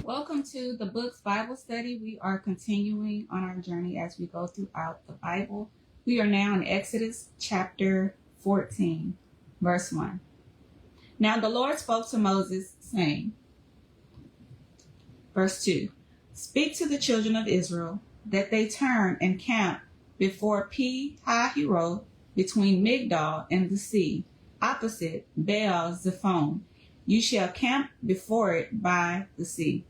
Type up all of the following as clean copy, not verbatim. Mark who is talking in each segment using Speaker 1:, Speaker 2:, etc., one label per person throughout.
Speaker 1: Welcome to the Books Bible Study. We are continuing on our journey as we go throughout the Bible. We are now in Exodus chapter 14, verse 1. Now the Lord spoke to Moses, saying, verse 2, Speak to the children of Israel that they turn and camp before Pi-hahiroth between Migdol and the sea, opposite Baal-zephon. You shall camp before it by the sea.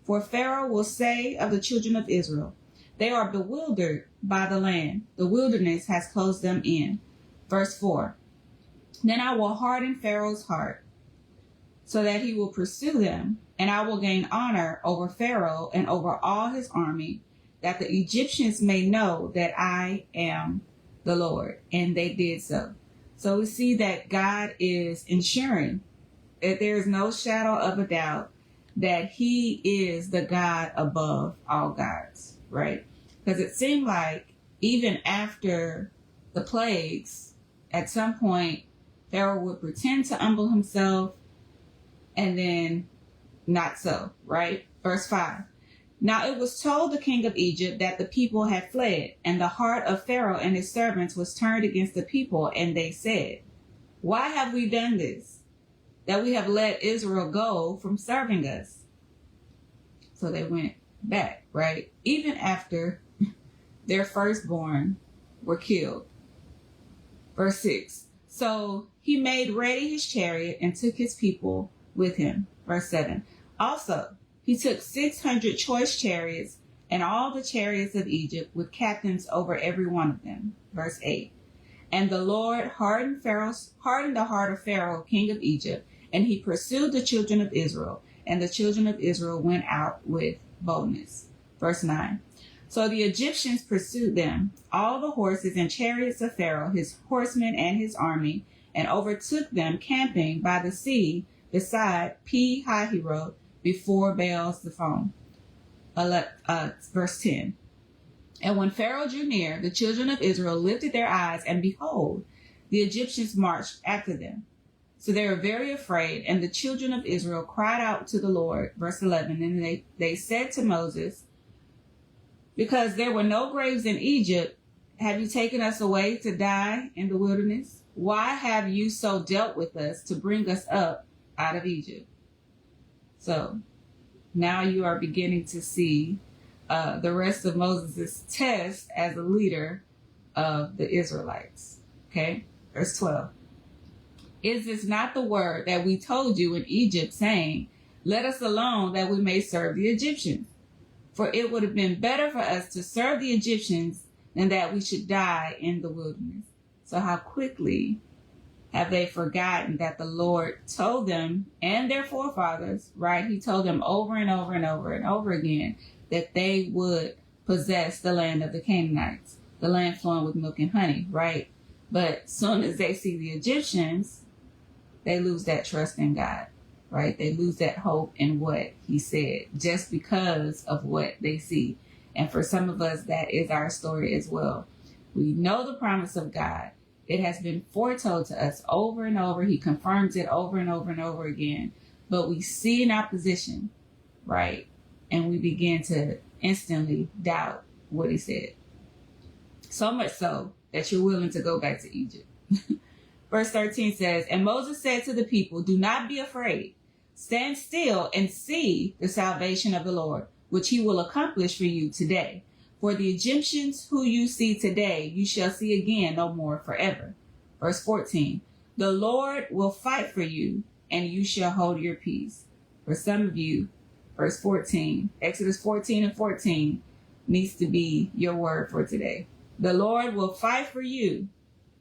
Speaker 1: For Pharaoh will say of the children of Israel, They are bewildered by the land. The wilderness has closed them in. Verse 4. Then I will harden Pharaoh's heart, so that he will pursue them, and I will gain honor over Pharaoh and over all his army, that the Egyptians may know that I am the Lord. And they did so. So we see that God is ensuring that there is no shadow of a doubt that he is the God above all gods, right? Because it seemed like even after the plagues, at some point, Pharaoh would pretend to humble himself and then not so, right? Verse 5. Now it was told the king of Egypt that the people had fled, and the heart of Pharaoh and his servants was turned against the people, and they said, Why have we done this, that we have let Israel go from serving us? So they went back, right? Even after their firstborn were killed. Verse 6. So he made ready his chariot and took his people with him. Verse 7. Also, he took 600 choice chariots and all the chariots of Egypt with captains over every one of them. Verse 8. And the Lord hardened the heart of Pharaoh, king of Egypt, and he pursued the children of Israel, and the children of Israel went out with boldness. Verse 9. So the Egyptians pursued them, all the horses and chariots of Pharaoh, his horsemen and his army, and overtook them camping by the sea beside Pi-hahiroth before Baal-zephon. Verse 10. And when Pharaoh drew near, the children of Israel lifted their eyes, and behold, the Egyptians marched after them. So they were very afraid, and the children of Israel cried out to the Lord. Verse 11, and they said to Moses, Because there were no graves in Egypt, have you taken us away to die in the wilderness? Why have you so dealt with us to bring us up out of Egypt? So now you are beginning to see the rest of Moses' test as a leader of the Israelites. Okay, verse 12. Is this not the word that we told you in Egypt, saying, Let us alone that we may serve the Egyptians? For it would have been better for us to serve the Egyptians than that we should die in the wilderness. So how quickly have they forgotten that the Lord told them and their forefathers, right? He told them over and over and over and over again that they would possess the land of the Canaanites, the land flowing with milk and honey, right? But soon as they see the Egyptians, they lose that trust in God, right? They lose that hope in what he said just because of what they see. And for some of us, that is our story as well. We know the promise of God. It has been foretold to us over and over. He confirms it over and over and over again. But we see an opposition, right? And we begin to instantly doubt what he said. So much so that you're willing to go back to Egypt. Verse 13 says, And Moses said to the people, Do not be afraid. Stand still and see the salvation of the Lord, which he will accomplish for you today. For the Egyptians who you see today, you shall see again no more forever. Verse 14, The Lord will fight for you, and you shall hold your peace. For some of you, verse 14, Exodus 14 and 14 needs to be your word for today. The Lord will fight for you,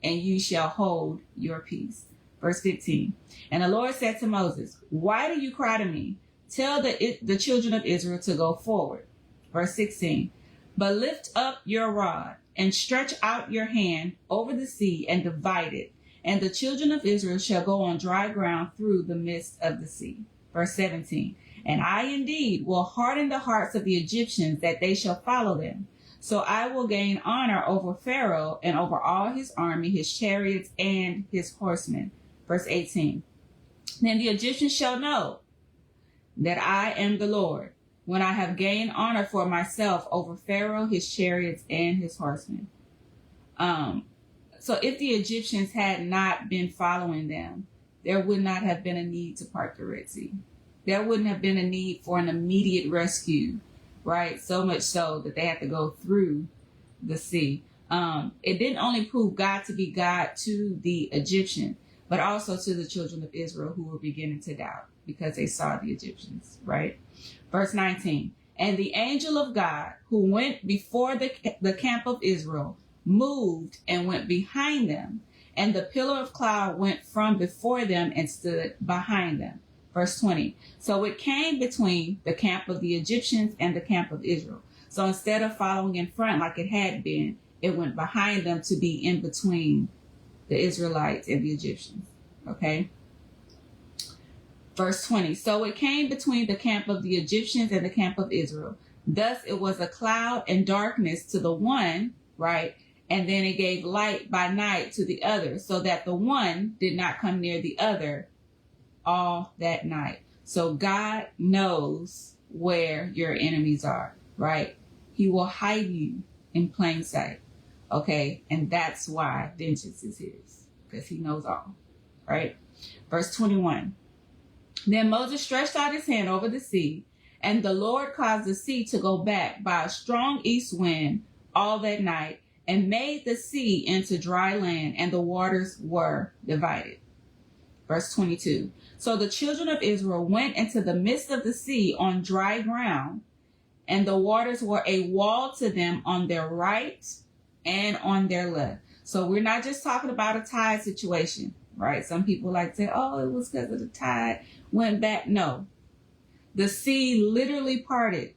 Speaker 1: and you shall hold your peace. Verse 15, And the Lord said to Moses, Why do you cry to me? Tell the children of Israel to go forward. Verse 16, But lift up your rod and stretch out your hand over the sea and divide it, and the children of Israel shall go on dry ground through the midst of the sea. Verse 17, And I indeed will harden the hearts of the Egyptians that they shall follow them. So I will gain honor over Pharaoh and over all his army, his chariots, and his horsemen. Verse 18, Then the Egyptians shall know that I am the Lord, when I have gained honor for myself over Pharaoh, his chariots, and his horsemen. So if the Egyptians had not been following them, there would not have been a need to part the Red Sea. There wouldn't have been a need for an immediate rescue, right? So much so that they had to go through the sea. It didn't only prove God to be God to the Egyptian, but also to the children of Israel who were beginning to doubt because they saw the Egyptians, right? Verse 19, and the angel of God who went before the camp of Israel moved and went behind them, and the pillar of cloud went from before them and stood behind them. Verse 20, so it came between the camp of the Egyptians and the camp of Israel. So instead of following in front like it had been, it went behind them to be in between the Israelites and the Egyptians. Okay. Verse 20. So it came between the camp of the Egyptians and the camp of Israel. Thus it was a cloud and darkness to the one, right? And then it gave light by night to the other, so that the one did not come near the other all that night. So God knows where your enemies are, right? He will hide you in plain sight. Okay. And that's why vengeance is his, because he knows all, right? Verse 21. Then Moses stretched out his hand over the sea, and the Lord caused the sea to go back by a strong east wind all that night, and made the sea into dry land, and the waters were divided. Verse 22. So the children of Israel went into the midst of the sea on dry ground, and the waters were a wall to them on their right and on their left. So we're not just talking about a tide situation, right? Some people like to say, oh, it was because of the tide went back. No, the sea literally parted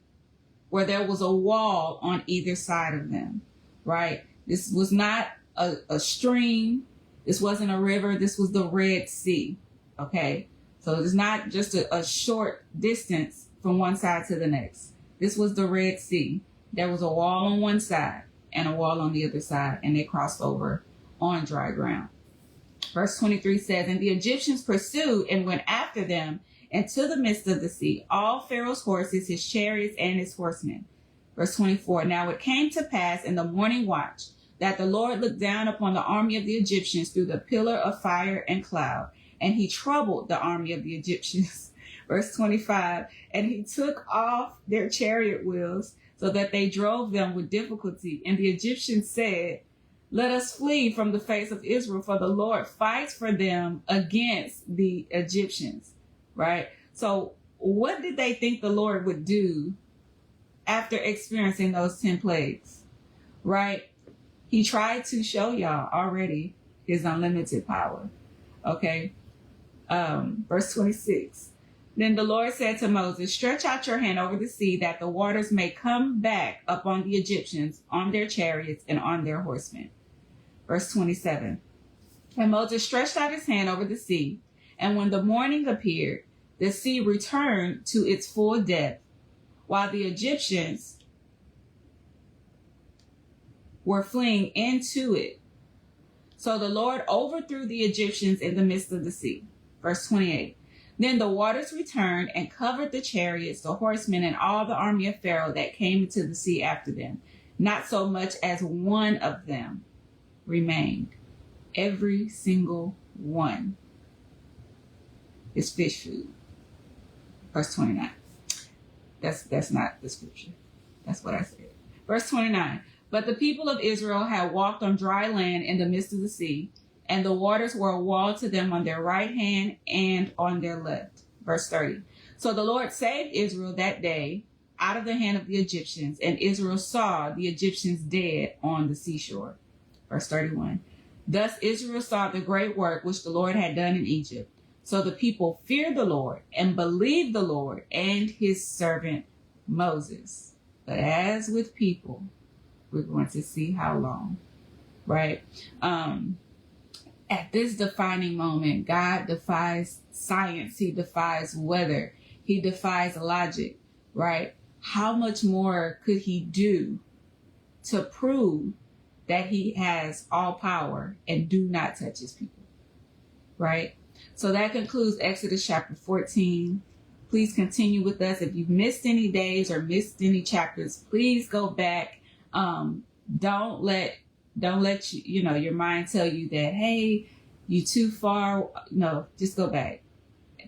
Speaker 1: where there was a wall on either side of them, right? This was not a stream. This wasn't a river. This was the Red Sea, okay? So it's not just a short distance from one side to the next. This was the Red Sea. There was a wall on one side and a wall on the other side, and they crossed over on dry ground. Verse 23 says, and the Egyptians pursued and went after them into the midst of the sea, all Pharaoh's horses, his chariots, and his horsemen. Verse 24, now it came to pass in the morning watch that the Lord looked down upon the army of the Egyptians through the pillar of fire and cloud, and he troubled the army of the Egyptians. Verse 25, and he took off their chariot wheels so that they drove them with difficulty. And the Egyptians said, let us flee from the face of Israel, for the Lord fights for them against the Egyptians, right? So what did they think the Lord would do after experiencing those 10 plagues, right? He tried to show y'all already his unlimited power, okay? Verse 26. Then the Lord said to Moses, stretch out your hand over the sea that the waters may come back upon the Egyptians, on their chariots and on their horsemen. Verse 27. And Moses stretched out his hand over the sea, and when the morning appeared, the sea returned to its full depth, while the Egyptians were fleeing into it. So the Lord overthrew the Egyptians in the midst of the sea. Verse 28. Then the waters returned and covered the chariots, the horsemen, and all the army of Pharaoh that came into the sea after them. Not so much as one of them remained. Every single one is fish food. Verse 29. That's not the scripture. That's what I said. Verse 29. But the people of Israel had walked on dry land in the midst of the sea, and the waters were a wall to them on their right hand and on their left. Verse 30. So the Lord saved Israel that day out of the hand of the Egyptians, and Israel saw the Egyptians dead on the seashore. Verse 31. Thus Israel saw the great work which the Lord had done in Egypt. So the people feared the Lord and believed the Lord and his servant Moses. But as with people, we're going to see how long, right? At this defining moment, God defies science. He defies weather. He defies logic, right? How much more could he do to prove that he has all power and do not touch his people, right? So that concludes Exodus chapter 14. Please continue with us. If you've missed any days or missed any chapters, please go back. Don't let your mind tell you that, hey, you too far. No, just go back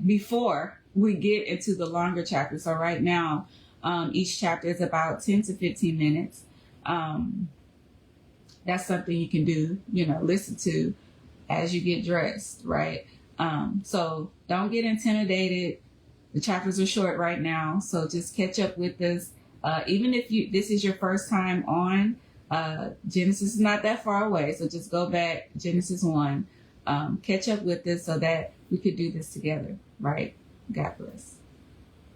Speaker 1: before we get into the longer chapters. So right now, each chapter is about 10 to 15 minutes. That's something you can do, listen to as you get dressed, right? So don't get intimidated. The chapters are short right now, so just catch up with us. Even if this is your first time on, Genesis is not that far away, so just go back, Genesis 1, catch up with us so that we could do this together, right? God bless.